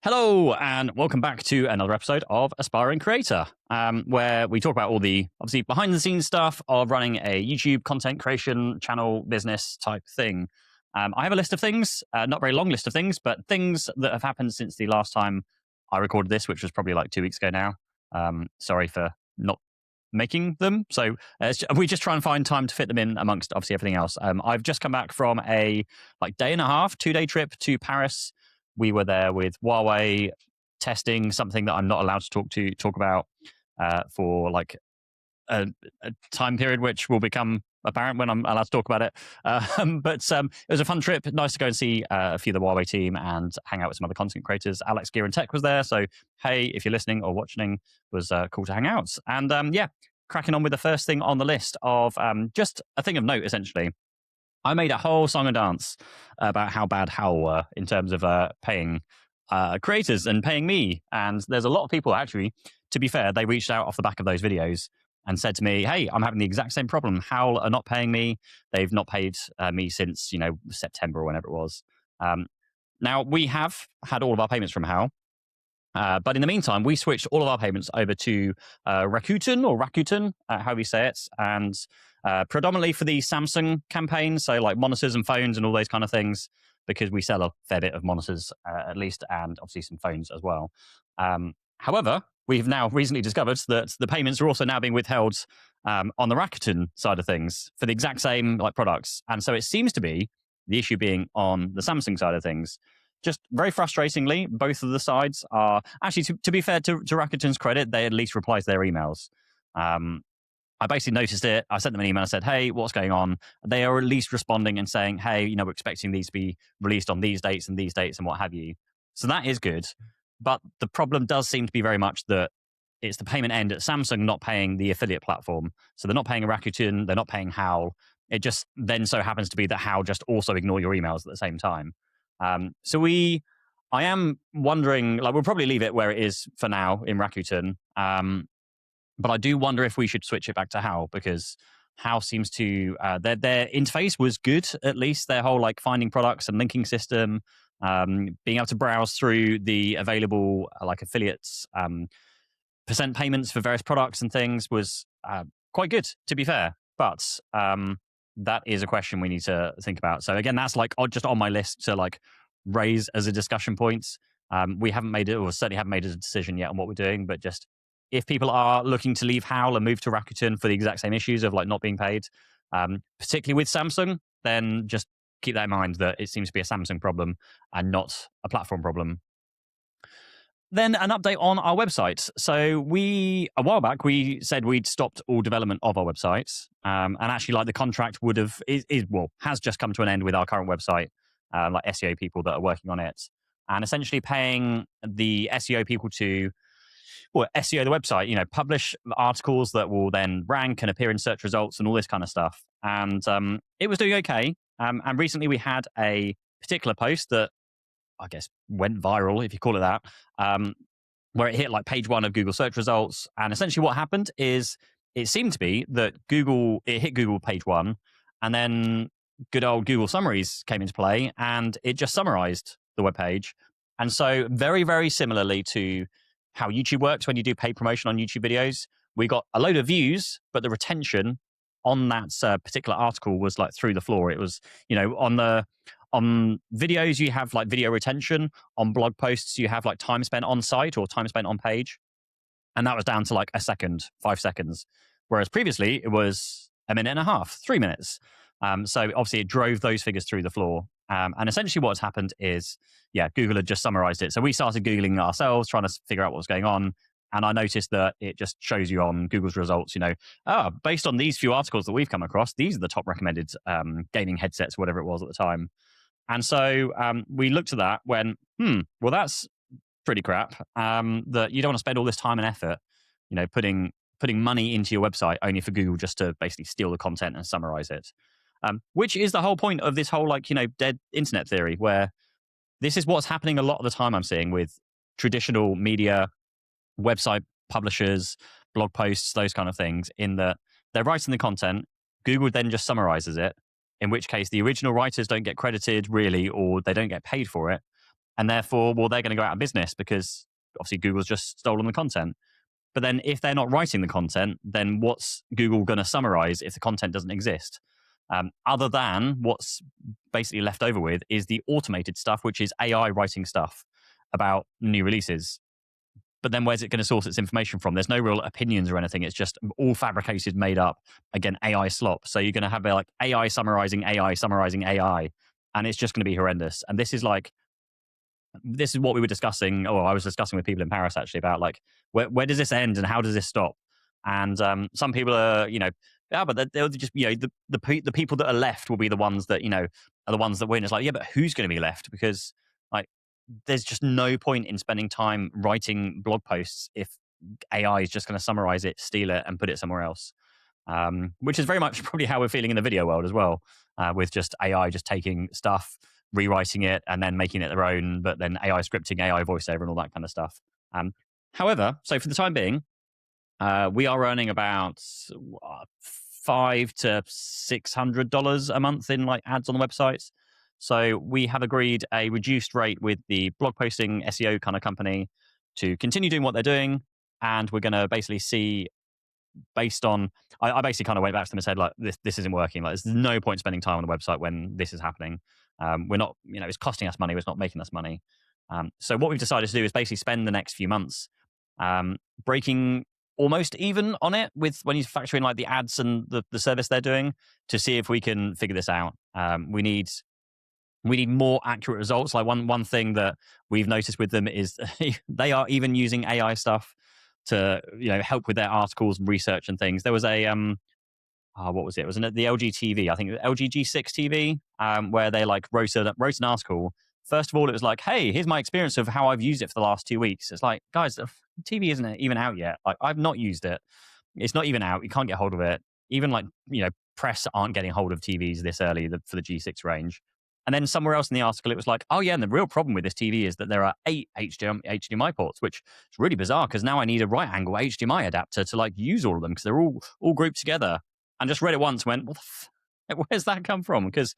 Hello, and welcome back to another episode of Aspiring Creator, where we talk about all the, obviously, behind-the-scenes stuff of running a YouTube content creation channel business type thing. I have a list of things, not a very long list of things, but things that have happened since the last time I recorded this, which was probably like 2 weeks ago now. Sorry for not making them. So we just try and find time to fit them in amongst, obviously, everything else. I've just come back from a day and a half, 2-day trip to Paris. We were there with Huawei testing something that I'm not allowed to talk about for like a time period, which will become apparent when I'm allowed to talk about it. But it was a fun trip. Nice to go and see a few of the Huawei team and hang out with some other content creators. Alex Gear and Tech was there. So, hey, if you're listening or watching, it was cool to hang out. And cracking on with the first thing on the list of just a thing of note, essentially. I made a whole song and dance about how bad Howl were in terms of paying creators and paying me. And there's a lot of people, actually, to be fair, they reached out off the back of those videos and said to me, hey, I'm having the exact same problem. Howl are not paying me. They've not paid me since, September or whenever it was. Now, we have had all of our payments from Howl. But in the meantime, we switched all of our payments over to Rakuten, however you say it, and predominantly for the Samsung campaign, so like monitors and phones and all those kind of things, because we sell a fair bit of monitors at least, and obviously some phones as well. However, we've now recently discovered that the payments are also now being withheld on the Rakuten side of things for the exact same products. And so it seems to be the issue being on the Samsung side of things. Just very frustratingly, both of the sides are actually, to be fair to Rakuten's credit, they at least reply to their emails. I basically noticed it. I sent them an email and said, hey, what's going on? They are at least responding and saying, hey, we're expecting these to be released on these dates and what have you. So that is good. But the problem does seem to be very much that it's the payment end at Samsung not paying the affiliate platform. So they're not paying Rakuten, they're not paying Howl. It just then so happens to be that Howl just also ignore your emails at the same time. I am wondering, we'll probably leave it where it is for now in Rakuten. But I do wonder if we should switch it back to Howl, because Howl seems to, their interface was good, at least. Their whole finding products and linking system, being able to browse through the available affiliates, percent payments for various products and things was quite good, to be fair. But that is a question we need to think about. So again, that's just on my list to raise as a discussion point. We haven't made it, or certainly haven't made a decision yet on what we're doing, but just if people are looking to leave Howl and move to Rakuten for the exact same issues of not being paid, particularly with Samsung, then just keep that in mind, that it seems to be a Samsung problem and not a platform problem. Then an update on our website. So a while back, we said we'd stopped all development of our website. And actually the contract has just come to an end with our current website, SEO people that are working on it, and essentially paying the SEO people to SEO the website, publish articles that will then rank and appear in search results and all this kind of stuff. And it was doing okay. And recently we had a particular post that I guess went viral, if you call it that, where it hit page 1 of Google search results. And essentially what happened is it seemed to be that it hit Google page 1, and then good old Google summaries came into play, and it just summarized the web page. And so very, very similarly to how YouTube works when you do paid promotion on YouTube videos, we got a load of views, but the retention on that particular article was through the floor. It was, on videos, you have video retention. On blog posts, you have time spent on site or time spent on page. And that was down to a second, 5 seconds. Whereas previously, it was a minute and a half, 3 minutes. So obviously, it drove those figures through the floor. And essentially what's happened is, Google had just summarized it. So we started Googling ourselves, trying to figure out what was going on. And I noticed that it just shows you on Google's results, based on these few articles that we've come across, these are the top recommended gaming headsets, whatever it was at the time. And so we looked at that, went, well, that's pretty crap. That you don't want to spend all this time and effort, putting money into your website only for Google just to basically steal the content and summarize it. Which is the whole point of this whole dead internet theory, where this is what's happening a lot of the time I'm seeing with traditional media, website publishers, blog posts, those kind of things, in that they're writing the content, Google then just summarizes it, in which case the original writers don't get credited really, or they don't get paid for it. and therefore, well, they're going to go out of business because obviously Google's just stolen the content. But then if they're not writing the content, then what's Google going to summarize if the content doesn't exist? Other than what's basically left over with is the automated stuff, which is AI writing stuff about new releases. But then where's it going to source its information from? There's no real opinions or anything. It's just all fabricated, made up. Again, AI slop. So you're going to have like AI summarizing AI summarizing AI, and it's just going to be horrendous. And this is what we were discussing, or I was discussing with people in Paris actually about like where does this end and how does this stop? And some people are, yeah, but they'll just, the people that are left will be the ones that, are the ones that win. It's like, yeah, but who's going to be left? Because like there's just no point in spending time writing blog posts if AI is just going to summarize it, steal it, and put it somewhere else. Which is very much probably how we're feeling in the video world as well, with just AI just taking stuff, rewriting it, and then making it their own, but then AI scripting, AI voiceover, and all that kind of stuff. However, so for the time being, we are earning about $500 to $600 a month in like ads on the websites. So we have agreed a reduced rate with the blog posting SEO kind of company to continue doing what they're doing, and we're going to basically see based on. I basically kind of went back to them and said like this isn't working. Like there's no point spending time on the website when this is happening. We're not, it's costing us money. It's not making us money. So what we've decided to do is basically spend the next few months breaking almost even on it with when you factor in like the ads and the service they're doing to see if we can figure this out. We need more accurate results. Like one thing that we've noticed with them is they are even using AI stuff to help with their articles and research and things. There was a what was it? It was the LG TV, I think LG G6 TV, where they like wrote an article. First of all, it was like, hey, here's my experience of how I've used it for the last 2 weeks. It's like, guys, the TV isn't even out yet. Like, I've not used it. It's not even out. You can't get hold of it. Even like, press aren't getting hold of TVs this early for the G6 range. And then somewhere else in the article, it was like, oh yeah, and the real problem with this TV is that there are 8 HDMI ports, which is really bizarre because now I need a right angle HDMI adapter to like use all of them because they're all grouped together. And just read it once, went, where's that come from? Because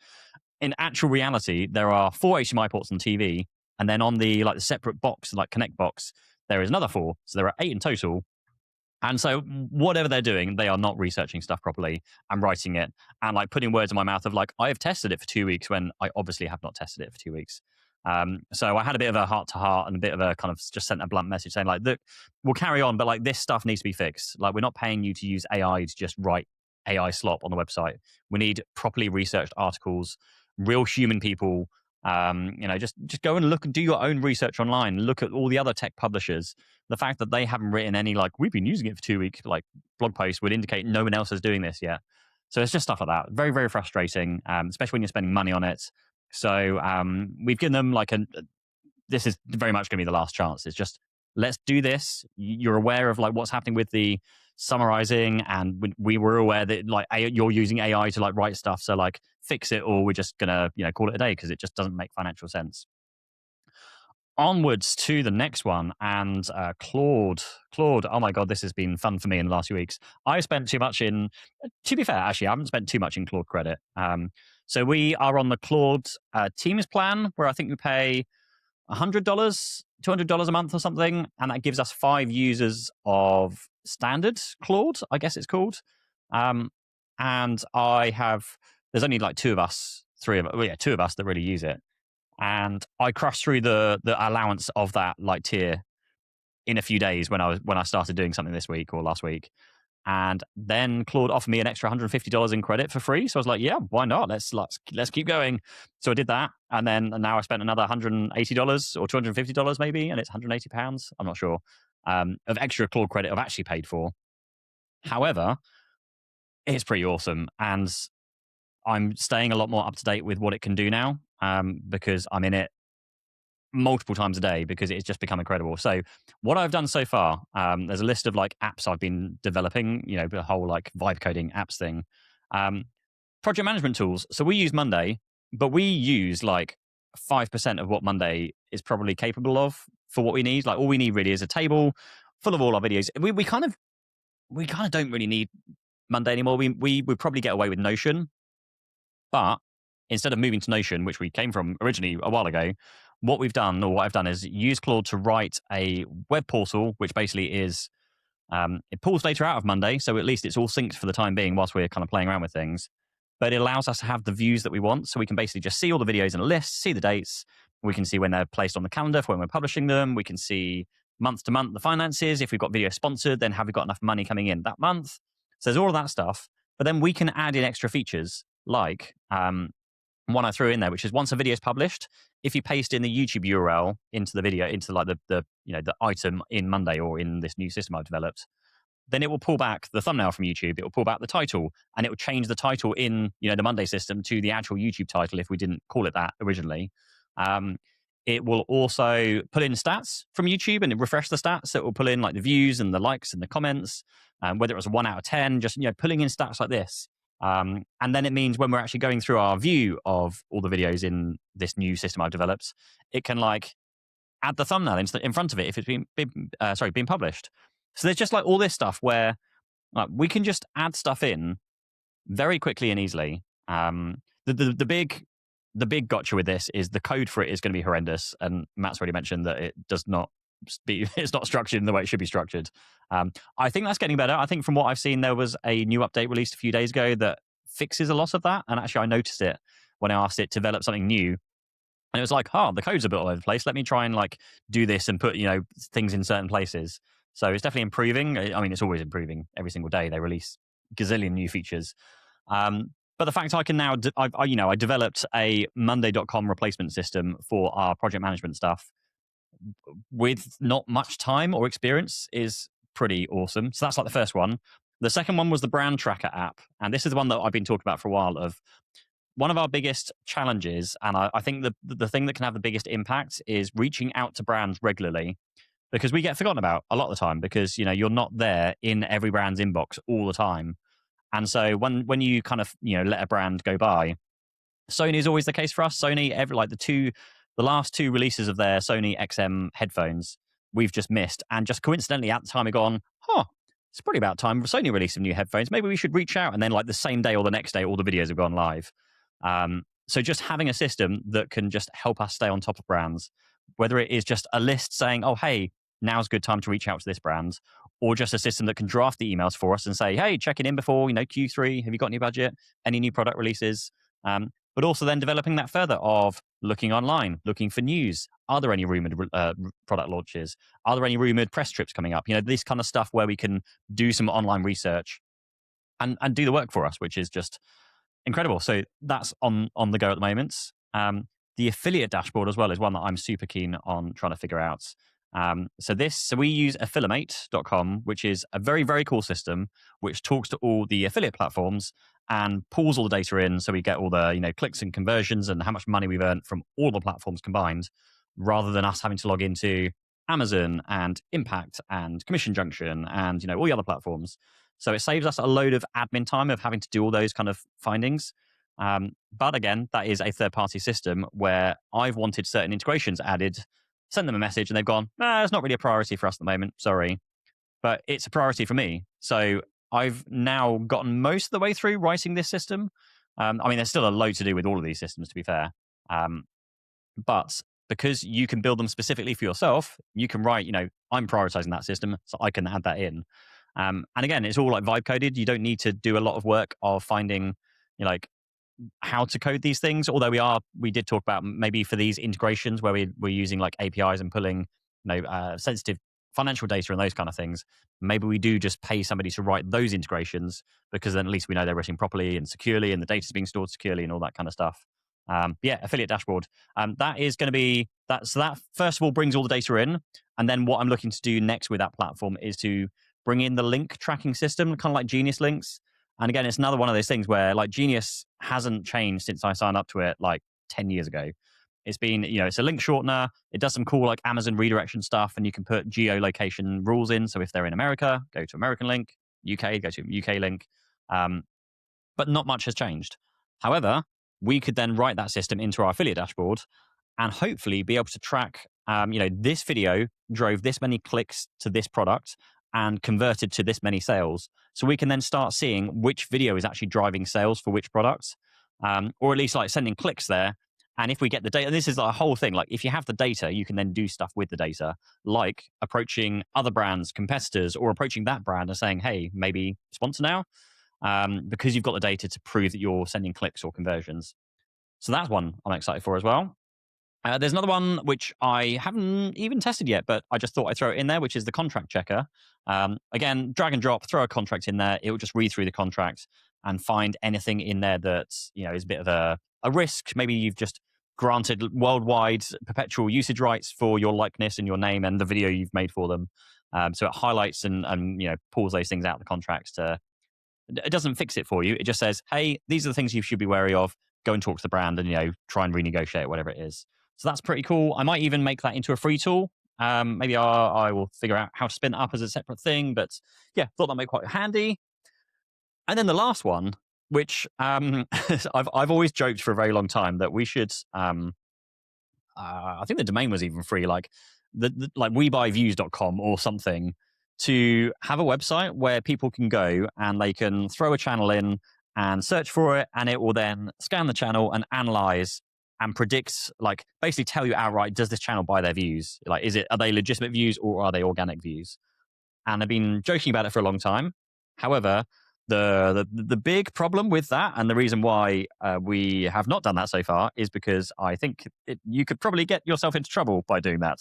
in actual reality, there are 4 HDMI ports on TV, and then on the like the separate box, like Connect box, there is another 4. So there are 8 in total. And so whatever they're doing, they are not researching stuff properly and writing it and like putting words in my mouth of like, I have tested it for 2 weeks when I obviously have not tested it for 2 weeks. So I had a bit of a heart to heart and a bit of a kind of just sent a blunt message saying like, look, we'll carry on, but like this stuff needs to be fixed. Like we're not paying you to use AI to just write AI slop on the website. We need properly researched articles, real human people. Just go and look and do your own research online. Look at all the other tech publishers. The fact that they haven't written any like we've been using it for 2 weeks like blog posts would indicate no one else is doing this yet. So it's just stuff like that. Very, very frustrating, especially when you're spending money on it. So we've given them like this is very much going to be the last chance. It's just let's do this. You're aware of like what's happening with the summarizing, and we were aware that like you're using AI to like write stuff. So like fix it, or we're just gonna call it a day because it just doesn't make financial sense. Onwards to the next one, and Claude. Oh my god, this has been fun for me in the last few weeks. I spent too much in. To be fair, actually, I haven't spent too much in Claude credit. So we are on the Claude Teams plan, where I think we pay $100, $200 a month or something, and that gives us 5 users of standard Claude, I guess it's called. And there's only like 2 of us, 2 of us that really use it. And I crushed through the allowance of that like tier in a few days when I started doing something this week or last week. And then Claude offered me an extra $150 in credit for free. So I was like, yeah, why not? Let's keep going. So I did that. And now I spent another $180 or $250 maybe, and it's £180. I'm not sure, of extra Claude credit I've actually paid for. However, it's pretty awesome. And I'm staying a lot more up to date with what it can do now, because I'm in it multiple times a day because it's just become incredible. So what I've done so far, there's a list of like apps I've been developing, the whole like vibe coding apps thing. Project management tools. So we use Monday, but we use like 5% of what Monday is probably capable of for what we need. Like all we need really is a table full of all our videos. We kind of don't really need Monday anymore. We would probably get away with Notion, but instead of moving to Notion, which we came from originally a while ago, what we've done, or what I've done, is use Claude to write a web portal, which basically is it pulls data out of Monday, so at least it's all synced for the time being whilst we're kind of playing around with things. But it allows us to have the views that we want, so we can basically just see all the videos in a list, see the dates. We can see when they're placed on the calendar for when we're publishing them. We can see month to month the finances. If we've got video sponsored, then have we got enough money coming in that month? So there's all of that stuff. But then we can add in extra features like one I threw in there, which is once a video is published, if you paste in the YouTube URL into the video, into like the item in Monday or in this new system I've developed, then it will pull back the thumbnail from YouTube. It will pull back the title, and it will change the title in the Monday system to the actual YouTube title if we didn't call it that originally. It will also pull in stats from YouTube and refresh the stats. So it will pull in like the views and the likes and the comments, whether it was a 1 out of 10, just pulling in stats like this. And then it means when we're actually going through our view of all the videos in this new system I've developed, it can like add the thumbnail in front of it if it's been published. So there's just like all this stuff where we can just add stuff in very quickly and easily. The big gotcha with this is the code for it is going to be horrendous, and Matt's already mentioned that it's not structured in the way it should be structured. I think that's getting better. I think from what I've seen, there was a new update released a few days ago that fixes a lot of that, and actually I noticed it when I asked it to develop something new. And it was like, the code's a bit all over the place. Let me try and like do this and put things in certain places. So it's definitely improving. I mean, it's always improving every single day. They release gazillion new features. But the fact I can now, I developed a Monday.com replacement system for our project management stuff with not much time or experience is pretty awesome. So that's like the first one. The second one was the brand tracker app. And this is the one that I've been talking about for a while. Of one of our biggest challenges, and I think the thing that can have the biggest impact is reaching out to brands regularly, because we get forgotten about a lot of the time because you're not there in every brand's inbox all the time. And so when you kind of let a brand go by, Sony is always the case for us. Sony, the last two releases of their Sony XM headphones, we've just missed, and just coincidentally at the time we've gone, it's probably about time Sony released some new headphones. Maybe we should reach out, and then like the same day or the next day, all the videos have gone live. So just having a system that can just help us stay on top of brands, whether it is just a list saying, oh, hey, now's a good time to reach out to this brand, or just a system that can draft the emails for us and say, hey, checking in before, Q3, have you got any budget, any new product releases? But also then developing that further of looking online, looking for news. Are there any rumored product launches? Are there any rumored press trips coming up? This kind of stuff where we can do some online research and do the work for us, which is just incredible. So that's on the go at the moment. The affiliate dashboard as well is one that I'm super keen on trying to figure out. So we use affiliate.com, which is a very, very cool system which talks to all the affiliate platforms and pulls all the data in, so we get all the clicks and conversions and how much money we've earned from all the platforms combined, rather than us having to log into Amazon and Impact and Commission Junction and all the other platforms. So it saves us a load of admin time of having to do all those kind of findings. But again, that is a third-party system where I've wanted certain integrations added, sent them a message, and they've gone, it's not really a priority for us at the moment, sorry. But it's a priority for me. So I've now gotten most of the way through writing this system. There's still a load to do with all of these systems, to be fair. But because you can build them specifically for yourself, you can write, I'm prioritizing that system, so I can add that in. And again, it's all like vibe coded. You don't need to do a lot of work of finding, how to code these things. Although we did talk about maybe for these integrations where we're using like APIs and pulling, sensitive financial data and those kind of things. Maybe we do just pay somebody to write those integrations, because then at least we know they're written properly and securely, and the data's being stored securely and all that kind of stuff. Affiliate dashboard. That is going to be that. So that first of all brings all the data in, and then what I'm looking to do next with that platform is to bring in the link tracking system, kind of like Genius links. And again, it's another one of those things where like Genius hasn't changed since I signed up to it like 10 years ago. It's been, it's a link shortener. It does some cool like Amazon redirection stuff, and you can put geolocation rules in. So if they're in America, go to American link, UK, go to UK link. But not much has changed. However, we could then write that system into our affiliate dashboard and hopefully be able to track, this video drove this many clicks to this product and converted to this many sales. So we can then start seeing which video is actually driving sales for which products, or at least like sending clicks there. And if we get the data, and this is a whole thing, like if you have the data, you can then do stuff with the data, like approaching other brands, competitors, or approaching that brand and saying, hey, maybe sponsor now, because you've got the data to prove that you're sending clicks or conversions. So that's one I'm excited for as well. There's another one which I haven't even tested yet, but I just thought I'd throw it in there, which is the contract checker. Again, drag and drop, throw a contract in there. It will just read through the contract and find anything in there that is a bit of a risk. Maybe you've just granted worldwide perpetual usage rights for your likeness and your name and the video you've made for them. So it highlights and pulls those things out of the contracts to. It doesn't fix it for you. It just says, hey, these are the things you should be wary of. Go and talk to the brand and try and renegotiate whatever it is. So that's pretty cool. I might even make that into a free tool. Maybe I will figure out how to spin it up as a separate thing. But yeah, thought that might be quite handy. And then the last one, which I've always joked for a very long time that we should. I think the domain was even free, like like webuyviews.com or something, to have a website where people can go and they can throw a channel in and search for it, and it will then scan the channel and analyze and predict, like basically tell you outright, does this channel buy their views? Like, are they legitimate views or are they organic views? And I've been joking about it for a long time. However, the big problem with that, and the reason why we have not done that so far, is because I think you could probably get yourself into trouble by doing that.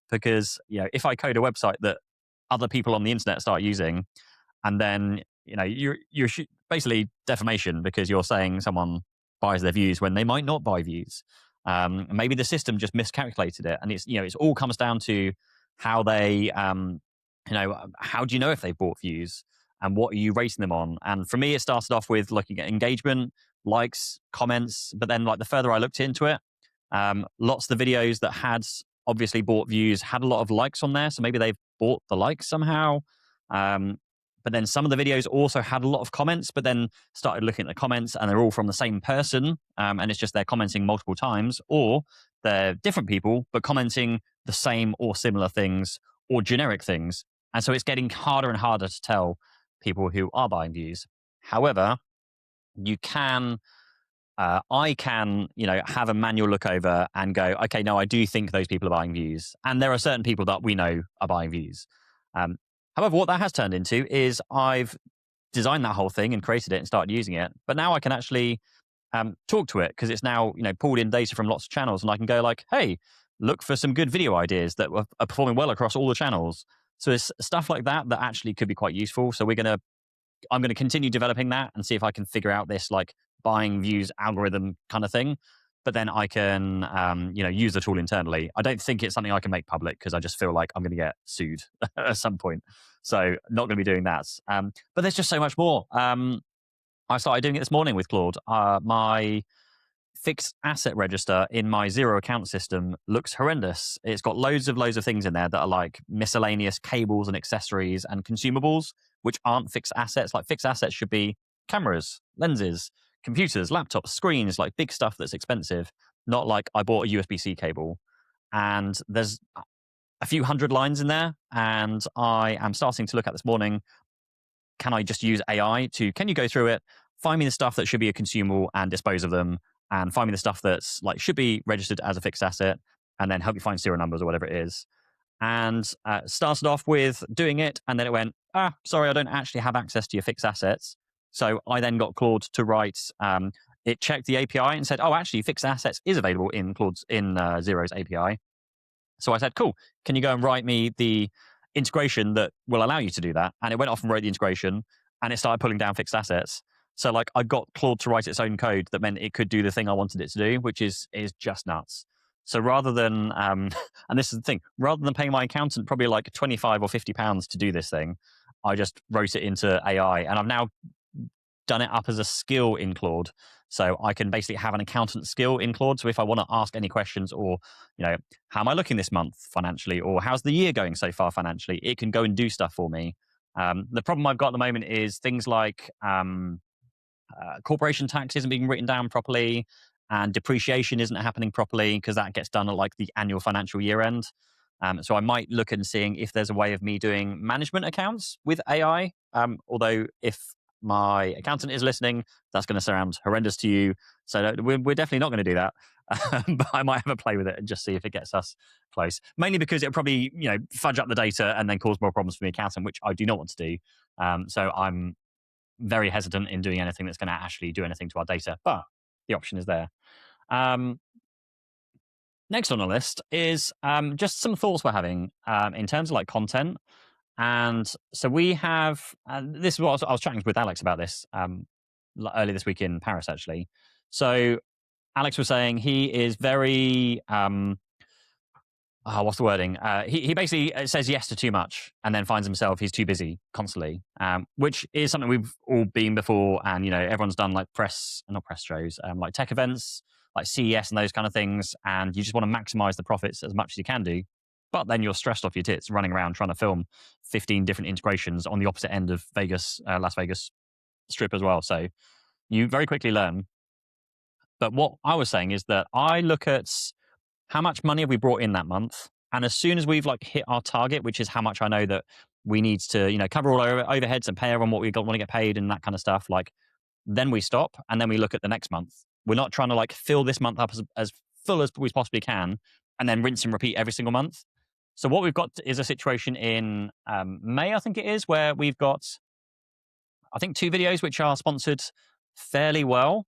Because if I code a website that other people on the internet start using, and then you're basically defamation because you're saying someone buys their views when they might not buy views. Maybe the system just miscalculated it, and it's all comes down to how they how do you know if they bought views and what are you rating them on? And for me, it started off with looking at engagement, likes, comments, but then like the further I looked into it, lots of the videos that had obviously bought views had a lot of likes on there, so maybe they've bought the likes somehow. But then some of the videos also had a lot of comments, but then started looking at the comments and they're all from the same person, and it's just they're commenting multiple times, or they're different people but commenting the same or similar things or generic things. And so it's getting harder and harder to tell people who are buying views. However, you can, I can, have a manual look over and go, okay, no, I do think those people are buying views. And there are certain people that we know are buying views. However, what that has turned into is I've designed that whole thing and created it and started using it. But now I can actually talk to it because it's now pulled in data from lots of channels, and I can go like, hey, look for some good video ideas that are performing well across all the channels. So it's stuff like that that actually could be quite useful. So I'm going to continue developing that and see if I can figure out this like buying views algorithm kind of thing. But then I can, use the tool internally. I don't think it's something I can make public because I just feel like I'm going to get sued at some point. So not going to be doing that. But there's just so much more. I started doing it this morning with Claude. My fixed asset register in my Zero account system looks horrendous. It's got loads of things in there that are like miscellaneous cables and accessories and consumables, which aren't fixed assets. Like fixed assets should be cameras, lenses, computers, laptops, screens, like big stuff that's expensive, not like I bought a USB-C cable. And there's a few hundred lines in there, and I am starting to look at this morning, can I just use AI can you go through it, find me the stuff that should be a consumable and dispose of them, and find me the stuff that's like should be registered as a fixed asset, and then help you find serial numbers or whatever it is. And started off with doing it, and then it went, sorry, I don't actually have access to your fixed assets. So I then got Claude to write, it checked the API and said, oh, actually, fixed assets is available in Zero's API. So I said, cool, can you go and write me the integration that will allow you to do that? And it went off and wrote the integration, and it started pulling down fixed assets. So like I got Claude to write its own code that meant it could do the thing I wanted it to do, which is just nuts. So rather than, and this is the thing, rather than paying my accountant probably like 25 or 50 pounds to do this thing, I just wrote it into AI, and I've now done it up as a skill in Claude. So I can basically have an accountant skill in Claude. So if I want to ask any questions, or, how am I looking this month financially, or how's the year going so far financially, it can go and do stuff for me. The problem I've got at the moment is things like corporation tax isn't being written down properly, and depreciation isn't happening properly because that gets done at like the annual financial year end. So I might look and seeing if there's a way of me doing management accounts with AI. Although if my accountant is listening, that's going to sound horrendous to you. So we're definitely not going to do that. But I might have a play with it and just see if it gets us close. Mainly because it'll probably, fudge up the data and then cause more problems for the accountant, which I do not want to do. So I'm very hesitant in doing anything that's going to actually do anything to our data. But the option is there. Next on the list is just some thoughts we're having in terms of like content. And so we have, this is what I was chatting with Alex about this earlier this week in Paris, actually. So Alex was saying he is very, what's the wording? He basically says yes to too much and then finds himself he's too busy constantly, which is something we've all been before. And, everyone's done like not press shows, like tech events, like CES and those kind of things. And you just want to maximize the profits as much as you can do. But then you're stressed off your tits running around trying to film 15 different integrations on the opposite end of Las Vegas Strip as well. So you very quickly learn. But what I was saying is that I look at how much money have we brought in that month, and as soon as we've like hit our target, which is how much I know that we need to cover all our overheads and pay everyone what we want to get paid and that kind of stuff, like then we stop and then we look at the next month. We're not trying to like fill this month up as full as we possibly can and then rinse and repeat every single month. So what we've got is a situation in May, I think it is, where we've got, I think, 2 videos which are sponsored fairly well.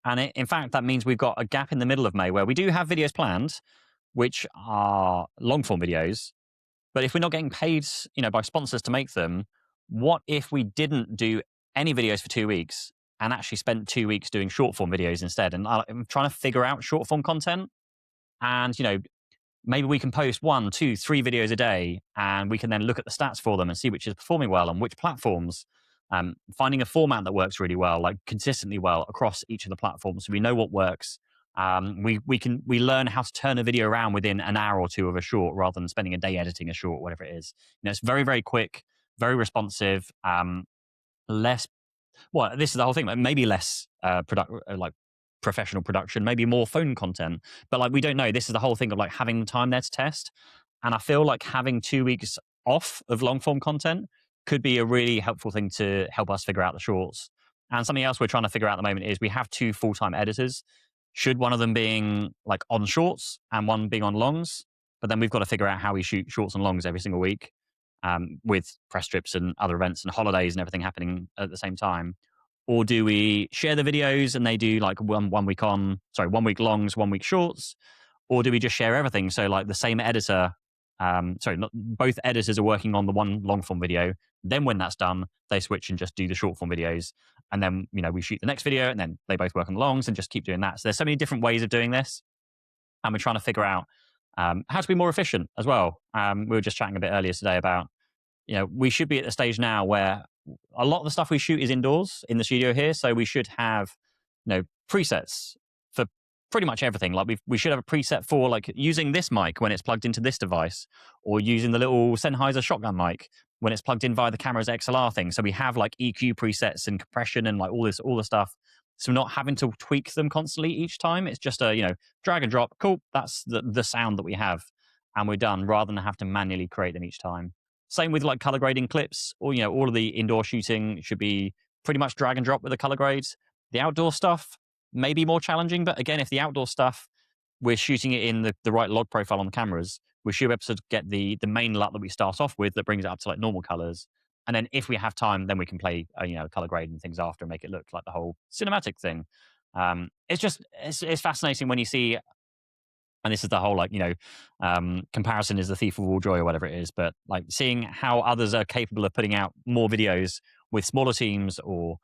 And in fact, that means we've got a gap in the middle of May where we do have videos planned, which are long form videos. But if we're not getting paid, by sponsors to make them, what if we didn't do any videos for 2 weeks and actually spent 2 weeks doing short form videos instead? And I'm trying to figure out short form content. And, maybe we can post 1, 2, 3 videos a day, and we can then look at the stats for them and see which is performing well on which platforms. Finding a format that works really well, like consistently well across each of the platforms, so we know what works. We learn how to turn a video around within an hour or 2 of a short, rather than spending a day editing a short, whatever it is. It's very, very quick, very responsive. Less. Well, this is the whole thing. Maybe less like professional production, maybe more phone content. But like we don't know. This is the whole thing of like having the time there to test. And I feel like having 2 weeks off of long form content could be a really helpful thing to help us figure out the shorts. And something else we're trying to figure out at the moment is we have 2 full-time editors. Should one of them being like on shorts and one being on longs? But then we've got to figure out how we shoot shorts and longs every single week, with press trips and other events and holidays and everything happening at the same time. Or do we share the videos and they do like 1 week 1 week longs, 1 week shorts? Or do we just share everything? So like the same editor, both editors are working on the one long form video. Then when that's done, they switch and just do the short form videos. And then, we shoot the next video and then they both work on the longs and just keep doing that. So there's so many different ways of doing this. And we're trying to figure out how to be more efficient as well. We were just chatting a bit earlier today about, we should be at the stage now where a lot of the stuff we shoot is indoors in the studio here. So we should have, presets for pretty much everything. Like we should have a preset for like using this mic when it's plugged into this device, or using the little Sennheiser shotgun mic when it's plugged in via the camera's XLR thing. So we have like EQ presets and compression and like all the stuff. So we're not having to tweak them constantly each time. It's just a, drag and drop. Cool. That's the sound that we have and we're done, rather than have to manually create them each time. Same with like color grading clips, or, all of the indoor shooting should be pretty much drag and drop with the color grades. The outdoor stuff may be more challenging, but again, if the outdoor stuff, we're shooting it in the right log profile on the cameras, we should be able to get the main LUT that we start off with that brings it up to like normal colors. And then if we have time, then we can play, color grade and things after and make it look like the whole cinematic thing. It's fascinating when you see, and this is the whole comparison is the thief of all joy or whatever it is, but like seeing how others are capable of putting out more videos with smaller teams, or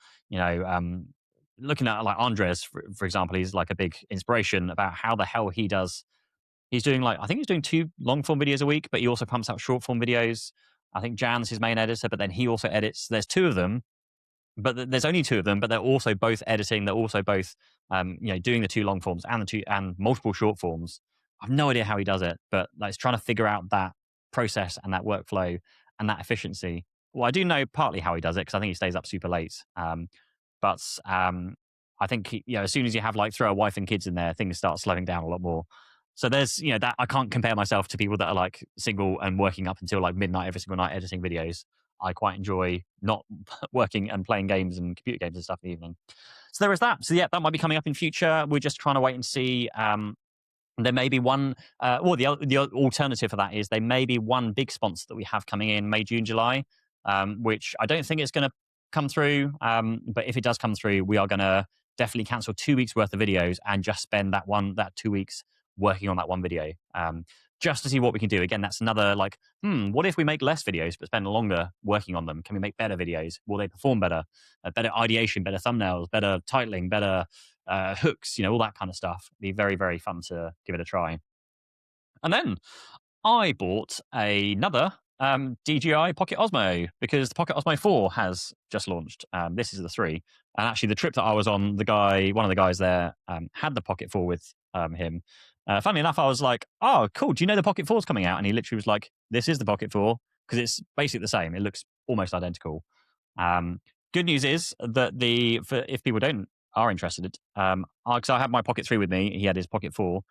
looking at like Andres, for example, he's like a big inspiration about how the hell he does. He's doing I think he's doing 2 long form videos a week, but he also pumps out short form videos. I think Jan's his main editor, but then he also edits. There's 2 of them, but there's only 2 of them, but they're also both editing. They're also both, doing the 2 long forms and multiple short forms. I have no idea how he does it, but it's trying to figure out that process and that workflow and that efficiency. Well, I do know partly how he does it because I think he stays up super late. But I think as soon as you have throw a wife and kids in there, things start slowing down a lot more. So there's that I can't compare myself to people that are single and working up until midnight every single night editing videos. I quite enjoy not working and playing games and computer games and stuff in the evening. So there is that. So yeah, that might be coming up in future. We're just trying to wait and see. There may be one, or the alternative for that is there may be one big sponsor that we have coming in May, June, July, which I don't think it's going to come through. But if it does come through, we are going to definitely cancel 2 weeks worth of videos and just spend that 2 weeks working on that one video, just to see what we can do. Again, that's another like, what if we make less videos but spend longer working on them? Can we make better videos? Will they perform better? Better ideation, better thumbnails, better titling, better hooks, all that kind of stuff. It'd be very, very fun to give it a try. And then I bought another DJI Pocket Osmo because the Pocket Osmo 4 has just launched. This is the 3. And actually, the trip that I was on, one of the guys there had the Pocket 4 with him. Funnily enough, I was like, oh, cool. Do you know the Pocket 4 is coming out? And he literally was like, this is the Pocket 4 because it's basically the same. It looks almost identical. Good news is that if people are interested, because I have my Pocket 3 with me, he had his Pocket 4.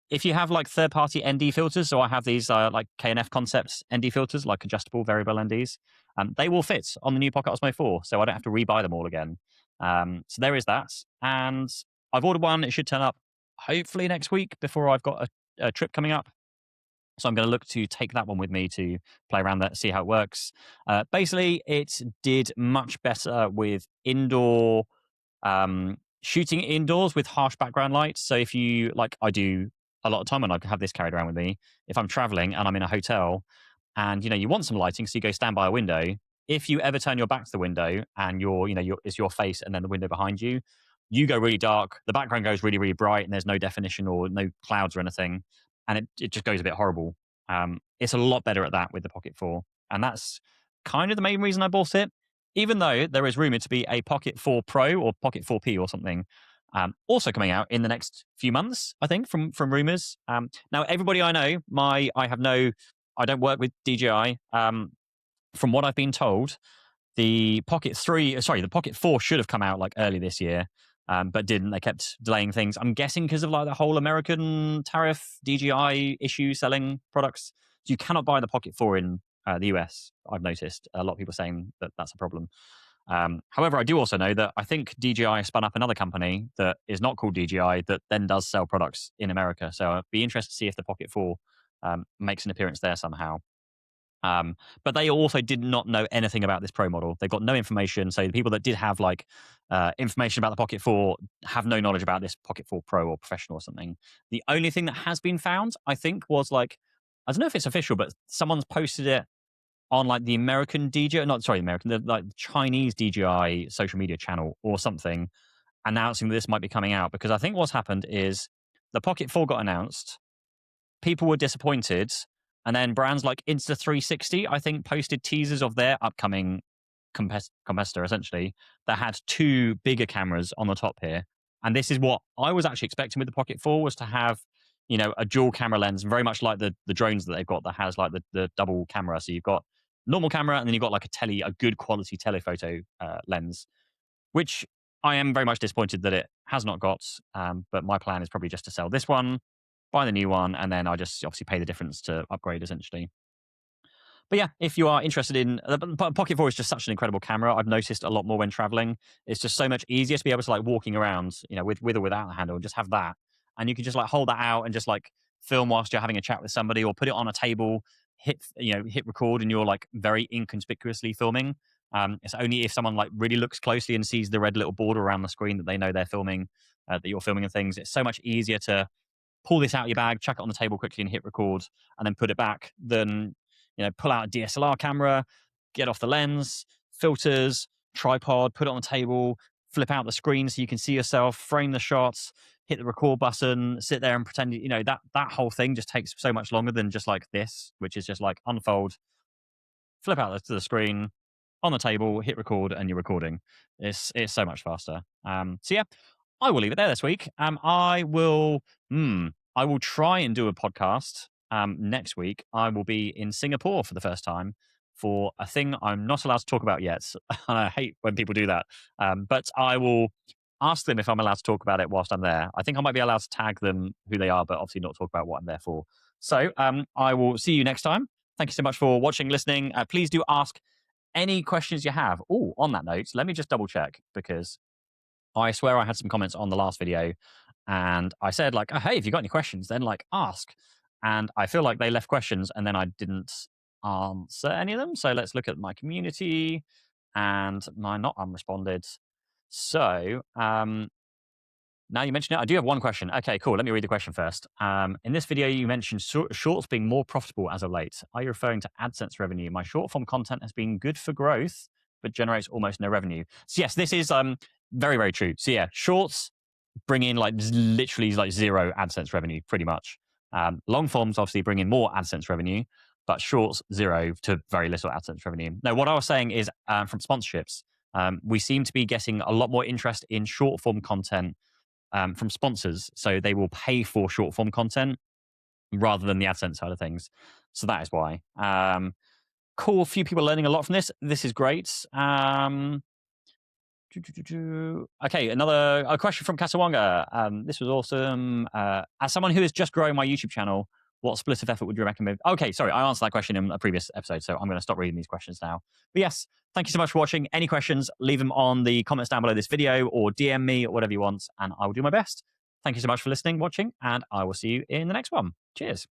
If you have like third-party ND filters, so I have these like K&F Concepts ND filters, like adjustable variable NDs, they will fit on the new Pocket Osmo 4, so I don't have to rebuy them all again. So there is that, and I've ordered one. It should turn up hopefully next week before I've got a trip coming up. So I'm going to look to take that one with me to play around that, see how it works. Basically, it did much better with indoor shooting indoors with harsh background lights. So if you, like I do a lot of time, and I have this carried around with me, if I'm traveling and I'm in a hotel and, you want some lighting, so you go stand by a window, if you ever turn your back to the window and it's your face and then the window behind you, you go really dark, the background goes really, really bright, and there's no definition or no clouds or anything, and it just goes a bit horrible. It's a lot better at that with the Pocket 4, and that's kind of the main reason I bought it, even though there is rumored to be a Pocket 4 Pro or Pocket 4P or something also coming out in the next few months, I think, from rumors. Now, everybody I know, I don't work with DJI. From what I've been told, the Pocket 4 should have come out like early this year, but didn't. They kept delaying things. I'm guessing because of like the whole American tariff DJI issue selling products. So you cannot buy the Pocket 4 in the US. I've noticed a lot of people saying that that's a problem. However, I do also know that I think DJI spun up another company that is not called DJI that then does sell products in America. So I'd be interested to see if the Pocket 4 makes an appearance there somehow. But they also did not know anything about this Pro model. They got no information. So the people that did have like information about the Pocket 4 have no knowledge about this Pocket 4 Pro or Professional or something. The only thing that has been found, I think, was like, I don't know if it's official, but someone's posted it on like the American DJI, the Chinese DJI social media channel or something, announcing that this might be coming out. Because I think what's happened is the Pocket 4 got announced, people were disappointed, and then brands like Insta360, I think, posted teasers of their upcoming competitor, essentially, that had 2 bigger cameras on the top here. And this is what I was actually expecting with the Pocket 4, was to have, a dual camera lens, very much like the drones that they've got that has like the double camera. So you've got normal camera, and then you've got like a good quality telephoto lens, which I am very much disappointed that it has not got. But my plan is probably just to sell this one, buy the new one, and then I just obviously pay the difference to upgrade essentially. But yeah, if you are interested in Pocket 4 is just such an incredible camera. I've noticed a lot more when traveling. It's just so much easier to be able to like walking around, with or without a handle, and just have that. And you can just like hold that out and just like film whilst you're having a chat with somebody, or put it on a table, hit record, and you're like very inconspicuously filming. It's only if someone like really looks closely and sees the red little border around the screen that they know they're filming, that you're filming and things. It's so much easier to pull this out of your bag, chuck it on the table quickly and hit record, and then put it back than, pull out a DSLR camera, get off the lens, filters, tripod, put it on the table, flip out the screen so you can see yourself, frame the shots, hit the record button, sit there and pretend, that whole thing just takes so much longer than just like this, which is just like unfold, flip out to the screen, on the table, hit record, and you're recording. It's so much faster. So yeah, I will leave it there this week. I will try and do a podcast next week. I will be in Singapore for the first time for a thing I'm not allowed to talk about yet. And I hate when people do that. But I will ask them if I'm allowed to talk about it whilst I'm there. I think I might be allowed to tag them who they are, but obviously not talk about what I'm there for. So I will see you next time. Thank you so much for watching, listening. Please do ask any questions you have. Oh, on that note, let me just double check, because I swear I had some comments on the last video, and I said like, oh, hey, if you got any questions, then like ask. And I feel like they left questions, and then I didn't answer any of them. So let's look at my community and my not unresponded. So now you mentioned it, I do have one question. Okay, cool. Let me read the question first. In this video, you mentioned shorts being more profitable as of late. Are you referring to AdSense revenue? My short form content has been good for growth, but generates almost no revenue. So yes, this is very, very true. So yeah, shorts bring in like literally like zero AdSense revenue, pretty much. Long forms obviously bring in more AdSense revenue, but shorts zero to very little AdSense revenue. Now, what I was saying is from sponsorships, we seem to be getting a lot more interest in short form content from sponsors. So they will pay for short form content rather than the AdSense side of things. So that is why. Cool. A few people learning a lot from this. This is great. Okay, a question from Kasawanga. This was awesome. As someone who is just growing my YouTube channel, what split of effort would you recommend? Okay, sorry, I answered that question in a previous episode, so I'm going to stop reading these questions now. But yes, thank you so much for watching. Any questions, leave them on the comments down below this video or DM me or whatever you want, and I will do my best. Thank you so much for listening, watching, and I will see you in the next one. Cheers.